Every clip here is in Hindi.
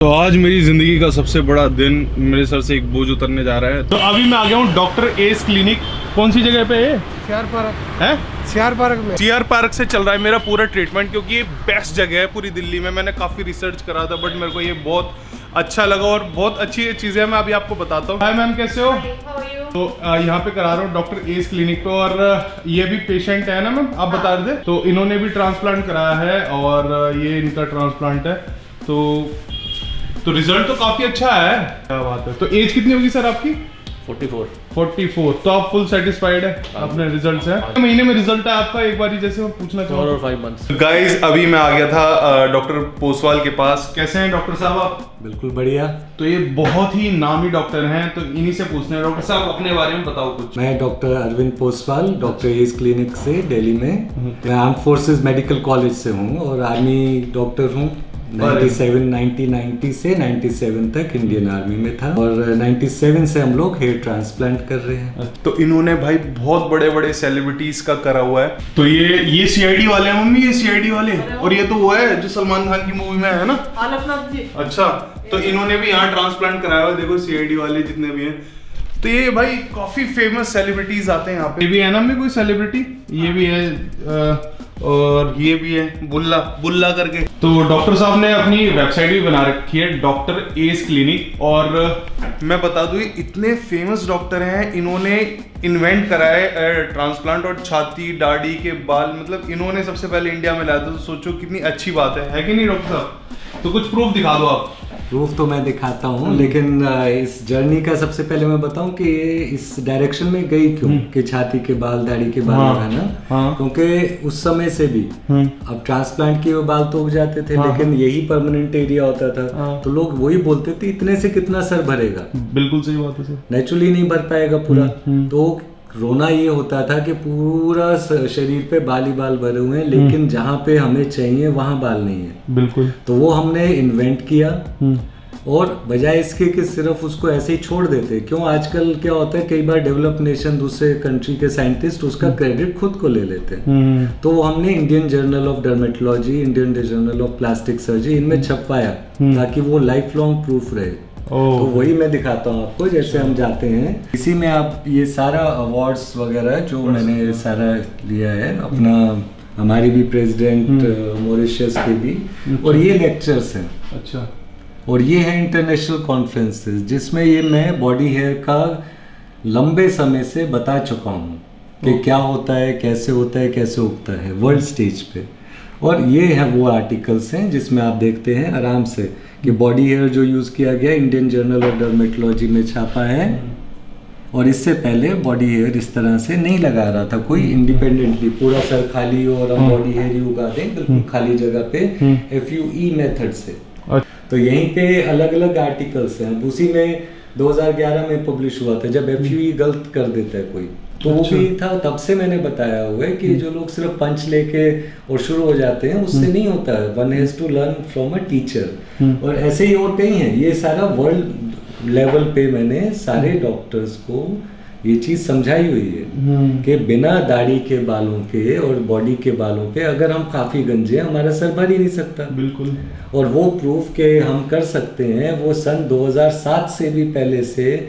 तो आज मेरी जिंदगी का सबसे बड़ा दिन, मेरे सर से एक बोझ उतरने जा रहा है। तो अभी मैं आ गया हूँ डॉक्टर एस क्लिनिक। कौन सी जगह पे है? सीआर पार्क है, सीआर पार्क में। सीआर पार्क से चल रहा है मेरा पूरा ट्रीटमेंट, क्योंकि ये बेस्ट जगह है पूरी दिल्ली में। मैंने काफ़ी रिसर्च करा था बट मेरे को ये बहुत अच्छा लगा और बहुत अच्छी चीज़ें मैं अभी आपको बताता हूँ। हाय मैम, कैसे हो? तो यहाँ पे करा रहा हूँ डॉक्टर एस क्लिनिक पे, और ये भी पेशेंट है ना मैम, आप बता रहे थे। तो इन्होंने भी ट्रांसप्लांट कराया है और ये इनका ट्रांसप्लांट है। तो रिजल्ट तो काफी अच्छा है। क्या बात है। तो एज कितनी होगी सर आपकी? 44। तो आप फुल सेटिस्फाइड है अपने रिजल्ट से? महीने में रिजल्ट है आपका, एक बार जैसे मैं पूछना चाहूँ। 4 और 5 मंथ्स। गाइस, अभी मैं आ गया था डॉक्टर पोसवाल के पास। कैसे हैं डॉक्टर साहब आप? बिल्कुल बढ़िया। तो ये बहुत ही नामी डॉक्टर हैं, तो इन्हीं से पूछते हैं। डॉक्टर साहब अपने बारे में बताओ कुछ। मैं doctor Arvind Poswal, doctor's clinic से दिल्ली में। मैं आर्म फोर्सेस मेडिकल कॉलेज से हूँ और आर्मी डॉक्टर हूँ। 1990 से 97 तक इंडियन आर्मी में था और 97 से हम लोग हेयर ट्रांसप्लांट कर रहे हैं। तो इन्होंने भाई बहुत बड़े बड़े सेलिब्रिटीज का करा हुआ है। तो ये सीआईडी वाले हैं मम्मी, ये सीआईडी वाले। और ये तो वो है जो सलमान खान की मूवी में है ना, आलमनाथ जी। अच्छा, तो इन्होंने भी यहाँ ट्रांसप्लांट कराया हुआ है। देखो सीआईडी वाले जितने भी हैं, तो ये भाई काफी फेमस सेलिब्रिटीज आते हैं यहाँ पे। ये भी है ना में कोई सेलिब्रिटी, ये भी है और ये भी है बुल्ला करके। तो डॉक्टर साहब ने अपनी वेबसाइट भी बना रखी है, डॉक्टर एस क्लिनिक। और मैं बता दूं, इतने फेमस डॉक्टर हैं, इन्होंने इन्वेंट करा है ट्रांसप्लांट और छाती दाढ़ी के बाल, मतलब इन्होंने सबसे पहले इंडिया में लाया था। तो सोचो कितनी अच्छी बात है कि नहीं डॉक्टर साहब? तो कुछ प्रूफ दिखा दो आप। प्रूफ तो मैं दिखाता हूँ, लेकिन इस जर्नी का सबसे पहले मैं बताऊं कि ये इस डायरेक्शन में गई क्यों कि छाती के बाल दाढ़ी के बाल लगाना। क्योंकि उस समय से भी अब ट्रांसप्लांट किए हुए बाल तो उग जाते थे, लेकिन यही परमानेंट एरिया होता था। तो लोग वही बोलते थे इतने से कितना सर भरेगा। बिल्कुल सही बात है सर, नेचुरली नहीं भर पाएगा पूरा। तो रोना ये होता था कि पूरा शरीर पे बाल ही बाल भरे हुए हैं, लेकिन जहाँ पे हमें चाहिए वहाँ बाल नहीं है। बिल्कुल। तो वो हमने इन्वेंट किया और बजाय इसके कि सिर्फ उसको ऐसे ही छोड़ देते। क्यों आजकल क्या होता है, कई बार डेवलप नेशन दूसरे कंट्री के साइंटिस्ट उसका क्रेडिट खुद को ले लेते हैं। तो वो हमने Indian journal of dermatology, Indian journal of plastic surgery, इनमें छपवाया ताकि वो लाइफ लॉन्ग प्रूफ रहे। तो वही मैं दिखाता हूँ आपको। जैसे हम जाते हैं इसी में, आप ये सारा अवार्ड्स वगैरह जो मैंने सारा लिया है अपना, हमारी भी प्रेसिडेंट मॉरिशस के भी, और ये लेक्चर्स हैं। अच्छा। और ये है इंटरनेशनल कॉन्फ्रेंसेस जिसमें ये मैं बॉडी हेयर का लंबे समय से बता चुका हूँ कि क्या होता है, कैसे होता है, कैसे उगता है वर्ल्ड स्टेज पे। और ये है वो आर्टिकल्स हैं जिसमें आप देखते हैं आराम से कि बॉडी हेयर जो यूज़ किया गया इंडियन जर्नल ऑफ डर्मेटोलॉजी में छापा है। और इससे पहले बॉडी हेयर इस तरह से नहीं लगा रहा था कोई इंडिपेंडेंटली, पूरा सर खाली और हम बॉडी हेयर ही उगा दें बिल्कुल खाली जगह पे FUE मेथड से। तो यहीं पे अलग अलग आर्टिकल्स हैं। उसी में 2011 में पब्लिश हुआ था जब FUE गलत कर देता है कोई, तो वो भी था। तब से मैंने बताया हुआ है कि जो लोग सिर्फ पंच लेके और शुरू हो जाते हैं उससे नहीं होता है। One has to learn from a teacher. और ऐसे ही और कई हैं। ये सारा वर्ल्ड लेवल पे मैंने सारे डॉक्टर्स को ये चीज समझाई हुई है कि बिना दाढ़ी के बालों के और बॉडी के बालों पे अगर हम काफी गंजे हैं हमारा सर भर ही नहीं सकता। बिल्कुल। और वो प्रूफ के हम कर सकते हैं, वो सन 2007 से भी पहले से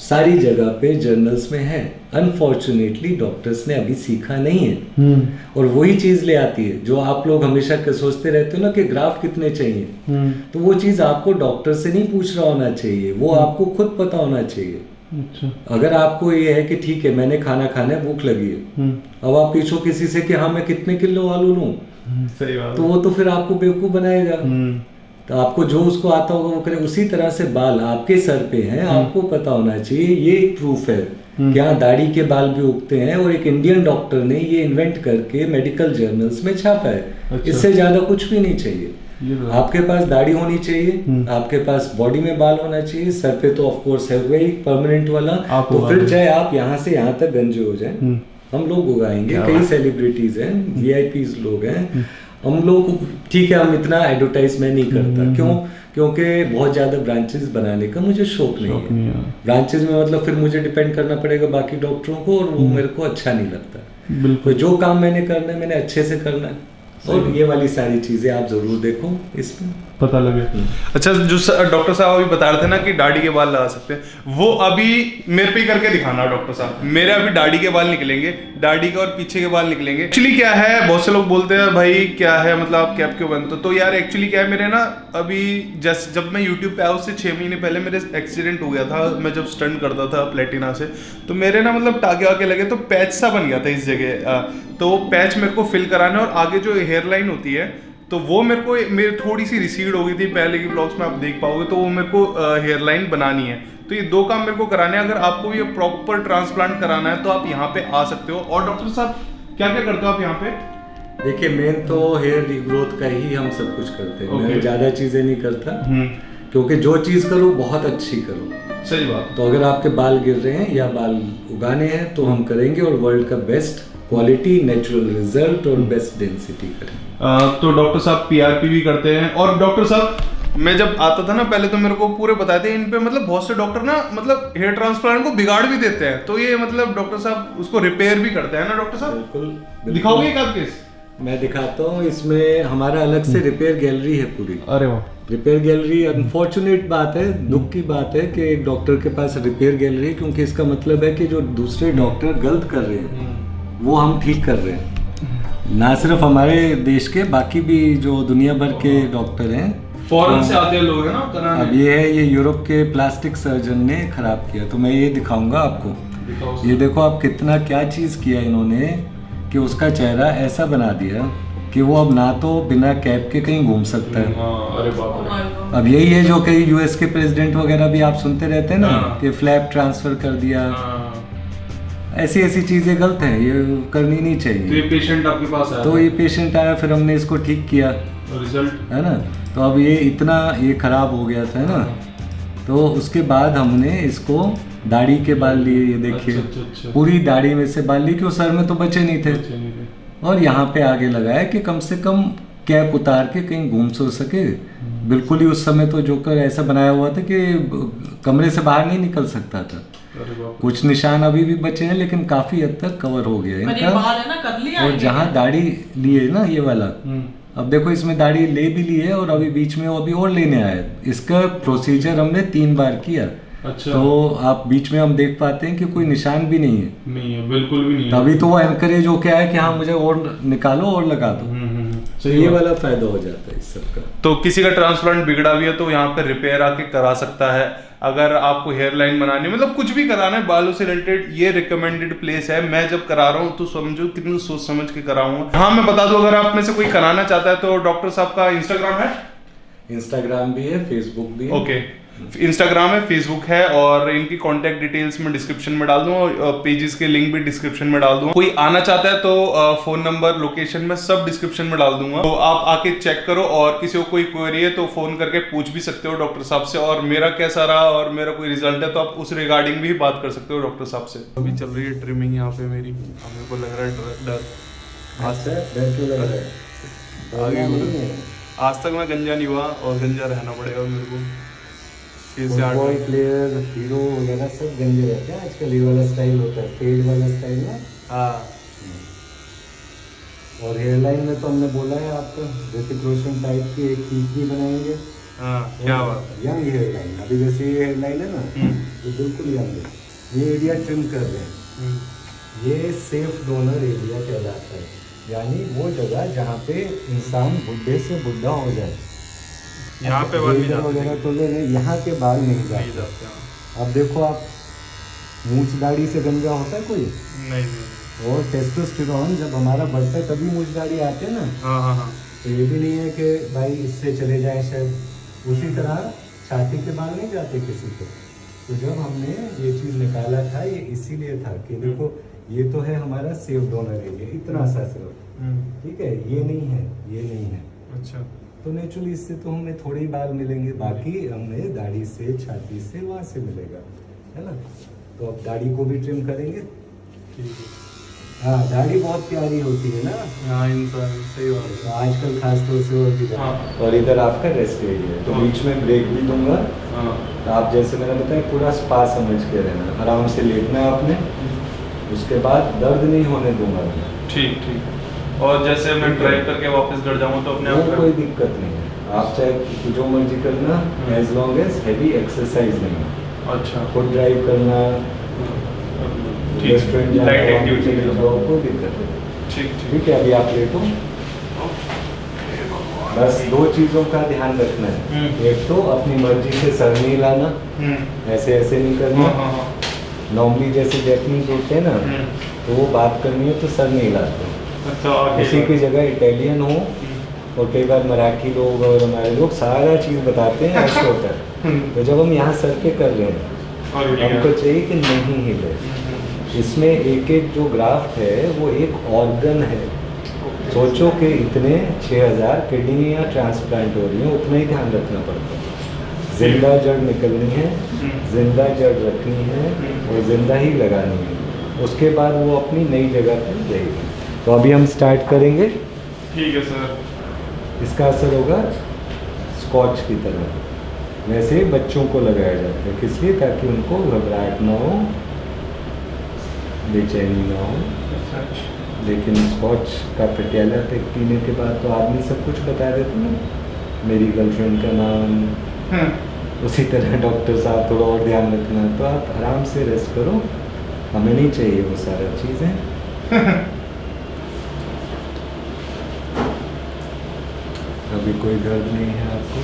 सारी जगह पे जर्नल्स में है। अनफॉर्चुनेटली डॉक्टर्स ने अभी सीखा नहीं है। और वही चीज ले आती है जो आप लोग हमेशा सोचते रहते हो ना कि ग्राफ कितने चाहिए। तो वो चीज आपको डॉक्टर से नहीं पूछ रहा होना चाहिए, वो आपको खुद पता होना चाहिए। अच्छा। अगर आपको ये है कि ठीक है मैंने खाना खाना है, भूख लगी है, अब आप पूछो किसी से कि हाँ मैं कितने किलो आलू लूं, सही बात, तो वो तो फिर आपको बेवकूफ बनाएगा। तो आपको जो उसको आता होगा वो करे। उसी तरह से बाल आपके सर पे हैं, आपको पता होना चाहिए। ये एक प्रूफ है कि हाँ दाढ़ी के बाल भी उगते हैं और एक इंडियन डॉक्टर ने ये इन्वेंट करके मेडिकल जर्नल्स में छापा है। अच्छा। इससे ज्यादा कुछ भी नहीं चाहिए। आपके पास दाढ़ी होनी चाहिए, आपके पास बॉडी में बाल होना चाहिए, सर पे तो ऑफ कोर्स है वही परमानेंट वाला। तो फिर चाहे आप यहाँ से यहाँ तक गंजे हो जाए, हम लोग उगाएंगे। कई सेलिब्रिटीज हैं, VIPs लोग हैं। हम लोग ठीक है, हम इतना एडवर्टाइजमेंट नहीं करता। क्यों? क्योंकि बहुत ज़्यादा ब्रांचेस बनाने का मुझे शौक नहीं है। ब्रांचेस में मतलब फिर मुझे डिपेंड करना पड़ेगा बाकी डॉक्टरों को, और वो मेरे को अच्छा नहीं लगता। बिल्कुल। जो काम मैंने करना है मैंने अच्छे से करना है। और ये वाली सारी चीजें आप जरूर देखो इसमें। पता लगे। अच्छा, जो डॉक्टर साहब अभी बता रहे थे ना कि दाढ़ी के बाल लगा सकते हैं, वो अभी मेरे पे ही करके दिखाना डॉक्टर साहब। मेरे अभी दाढ़ी के बाल निकलेंगे, दाढ़ी के और पीछे के बाल निकलेंगे। एक्चुअली क्या है, बहुत से लोग बोलते हैं भाई क्या है मतलब आप कैप क्यों बनते हो, तो यार एक्चुअली क्या है, मेरे ना अभी जस्ट जब मैं यूट्यूब पे आया उससे 6 महीने पहले मेरे एक्सीडेंट हो गया था। मैं जब स्टंट करता था प्लेटिना से, तो मेरे ना मतलब टाके वाके लगे तो पैच सा बन गया था इस जगह। तो वो पैच मेरे को फिल कराना है, और आगे जो हेयर लाइन होती है तो वो मेरे थोड़ी सी रिसीड हो गई थी, पहले की ब्लॉग्स में आप देख पाओगे, तो वो मेरे को हेयर लाइन बनानी है। तो ये 2 काम मेरे को कराने हैं। अगर आपको ये प्रॉपर ट्रांसप्लांट कराना है तो आप यहाँ पे आ सकते हो। और डॉक्टर साहब क्या क्या करते हो आप यहाँ पे? देखिए, मेन तो हेयर रिग्रोथ का ही हम सब कुछ करते हैं। मैं ज़्यादा चीज़ें नहीं करता, क्योंकि जो चीज़ करो बहुत अच्छी करो। सही बात। तो अगर आपके बाल गिर रहे हैं या बाल उगाने हैं तो हम करेंगे, और वर्ल्ड का बेस्ट क्वालिटी, नेचुरल रिजल्ट और बेस्ट डेंसिटी करें। तो डॉक्टर साहब पीआरपी भी करते हैं। और डॉक्टर साहब मैं जब आता था ना पहले, तो मेरे को पूरे बताए थे इन पे, मतलब बहुत से डॉक्टर ना मतलब हेयर ट्रांसप्लांट को बिगाड़ भी देते हैं, तो ये मतलब डॉक्टर साहब उसको रिपेयर भी करते हैं ना डॉक्टर साहब? बिल्कुल। दिखाओगे एक आध केस? मैं दिखाता हूँ। इसमें हमारा अलग से रिपेयर गैलरी है पूरी। अरे वाह। रिपेयर गैलरी, अनफॉर्चुनेट बात है, दुख की बात है कि एक डॉक्टर के पास रिपेयर गैलरी है, क्योंकि इसका मतलब है कि जो दूसरे डॉक्टर गलत कर रहे हैं वो हम ठीक कर रहे हैं। ना सिर्फ हमारे देश के, बाकी भी जो दुनिया भर के डॉक्टर हैं, फॉरेन से आते हैं लोग है ना कराने। अब ये है, ये यूरोप के प्लास्टिक सर्जन ने खराब किया। तो मैं ये दिखाऊंगा आपको। ये देखो आप, कितना क्या चीज़ किया इन्होंने कि उसका चेहरा ऐसा बना दिया कि वो अब ना तो बिना कैप के कहीं घूम सकता है। अरे बाप रे। अब यही है जो कई यूएस के प्रेसिडेंट वगैरह भी आप सुनते रहते हैं ना, कि फ्लैप ट्रांसफर कर दिया। ऐसी ऐसी चीजें गलत हैं, ये करनी नहीं चाहिए। तो ये पेशेंट आपके पास आया? तो ये पेशेंट आया, फिर हमने इसको ठीक किया, रिजल्ट है ना। तो अब ये इतना ये खराब हो गया था ना, तो उसके बाद हमने इसको दाढ़ी के बाल लिए। ये देखिए, अच्छा। पूरी दाढ़ी में से बाल लिए, क्यों सर में तो बचे नहीं थे। और यहाँ पे आगे लगाया कि कम से कम कैप उतार के कहीं घूम सो सके। बिल्कुल ही उस समय तो जोकर ऐसा बनाया हुआ था कि कमरे से बाहर नहीं निकल सकता था। कुछ निशान अभी भी बचे हैं, लेकिन काफी हद तक कवर हो गया इनका। बाल है ना, कर लिया। और जहाँ दाढ़ी लिए ना ये वाला, अब देखो इसमें दाढ़ी ले भी ली है, और अभी बीच में वो अभी और लेने आया। इसका प्रोसीजर हमने 3 बार किया। अच्छा। तो आप बीच में हम देख पाते हैं कि कोई निशान भी नहीं है। नहीं है, बिल्कुल भी नहीं है। तभी तो वो एनकरेज हो क्या है कि हाँ मुझे और निकालो और लगा दो। तो ये वाला फायदा हो जाता है इस सब का। तो किसी का ट्रांसप्लांट बिगड़ा भी है तो यहाँ पे रिपेयर आके करा सकता है। अगर आपको हेयर लाइन बनानी है, मतलब कुछ भी कराना है बालों से रिलेटेड, ये रिकमेंडेड प्लेस है। मैं जब करा रहा हूँ तो समझो कितनी सोच समझ के कराऊंगा। हाँ, मैं बता दूं, अगर आप में से कोई कराना चाहता है तो डॉक्टर साहब का इंस्टाग्राम है? इंस्टाग्राम भी है, फेसबुक भी है। ओके, इंस्टाग्राम है, फेसबुक है, और इनकी कांटेक्ट डिटेल्स मैं डिस्क्रिप्शन में डाल दूंगा, और पेजेस के लिंक भी डिस्क्रिप्शन में डाल दूंगा। कोई आना चाहता है तो फोन नंबर, लोकेशन में सब डिस्क्रिप्शन में डाल दूंगा, तो आप आके चेक करो। और किसी को कोई क्वेरी है तो फोन करके पूछ भी सकते हो डॉक्टर साहब से, और मेरा कैसा रहा और मेरा कोई रिजल्ट है तो आप उस रिगार्डिंग भी बात कर सकते हो डॉक्टर साहब से। अभी चल रही है ट्रिमिंग यहाँ पे मेरी, मेरे को लग रहा है डर। आज तक मैं गंजा नहीं हुआ, और गंजा रहना पड़ेगा मेरे को। फुटबॉल प्लेयर, हीरो वगैरह सब गंजे रहते हैं आजकल। ये वाला स्टाइल होता है, फेड वाला स्टाइल ना। हाँ। और हेयर लाइन में तो हमने बोला है आपको ऋतिक रोशन टाइप की एक टीकी बनाएंगे। हाँ, क्या बात है। यंग हेयर लाइन, अभी जैसे ये हेयर लाइन है ना, ये बिल्कुल यंग है। ये एरिया ट्रिम कर रहे हैं। ये सेफ डोनर एरिया कहलाता है, यानी वो जगह जहाँ पे इंसान बुढ़े से बुढ़ा हो जाए। यहाँ पे बाल नहीं जाते वगैरह तो ले लें, यहाँ के बाल नहीं जाते। अब देखो आप, मूछ दाढ़ी से गंजा होता है कोई? नहीं। और टेस्टोस्टेरोन जब हमारा बढ़ता है तभी मूछ दाढ़ी आते हैं ना। हाँ। तो ये भी नहीं है कि भाई इससे चले जाए शायद। उसी तरह छाती के बाल नहीं जाते किसी के। तो जब हमने ये चीज़ निकाला था, ये इसीलिए था कि देखो ये तो है हमारा सेफ डोनर एरिया, इतना सा सिर्फ, ठीक है। ये नहीं है, ये नहीं है। अच्छा। तो नेचुरली इससे तो हमें थोड़े ही बाल मिलेंगे, बाकी हमें दाढ़ी से, छाती से, वहाँ से मिलेगा, है ना। तो अब दाढ़ी को भी ट्रिम करेंगे। ठीक है। हाँ, दाढ़ी बहुत प्यारी होती है ना। हाँ, इंसान सही बात है। तो आजकल खास तौर से और भी। हाँ। और इधर आपका रेस्ट एरिया है, तो बीच में ब्रेक भी दूंगा। हाँ। तो आप जैसे मैंने बताया पूरा स्पा समझ के रहना, आराम से लेटना है आपने। उसके बाद दर्द नहीं होने दूंगा मैं। ठीक। और जैसे मैं ड्राइव करके वापस घर जाऊँ तो अपने आप कोई दिक्कत नहीं है, आप चाहे जो मर्जी करना, as long as heavy exercise नहीं हो। अच्छा खुद ड्राइव करना, रेस्टोरेंट जाना, लाइट वहाँ पे एक्टिविटी चले जाओ, कोई दिक्कत नहीं। ठीक ठीक ठीक है, अभी आप लेटो। बस दो चीज़ों का ध्यान रखना है। एक तो अपनी मर्जी से सर नहीं हिलाना, ऐसे ऐसे नहीं करना। हाँ हाँ नॉर्मली जैसे जैपनीज होते हैं ना, तो वो बात करनी है तो सर नहीं हिलाते। अच्छा आगे उसी की जगह इटालियन हो, और कई बार मराठी लोग और हमारे लोग सारा चीज़ बताते हैं ऐसे होता है। तो जब हम यहाँ सर पे कर रहे हैं, और ये हमको चाहिए कि नहीं हिले। इसमें एक एक जो ग्राफ्ट है वो एक ऑर्गन है। सोचो कि इतने 6000 किडनी या ट्रांसप्लांट हो रही हैं, उतना ही ध्यान रखना पड़ता है। जिंदा जड़ निकलनी है, जिंदा जड़ रखनी है और जिंदा ही लगानी है। उसके बाद वो अपनी नई जगह पर रहेगी। तो अभी हम स्टार्ट करेंगे। ठीक है सर। इसका असर होगा स्कॉच की तरह, वैसे ही बच्चों को लगाया जाता है। किस लिए? ताकि उनको घबराहट ना हो, बेचैनी ना हो। लेकिन स्कॉच का पटियाला पैक पीने के बाद तो आदमी सब कुछ बता देते ना, मेरी गर्लफ्रेंड का नाम। उसी तरह डॉक्टर साहब थोड़ा और ध्यान रखना। तो आप आराम से रेस्ट करो, हमें नहीं चाहिए वो सारा चीज़ें। अभी कोई दर्द नहीं है आपको?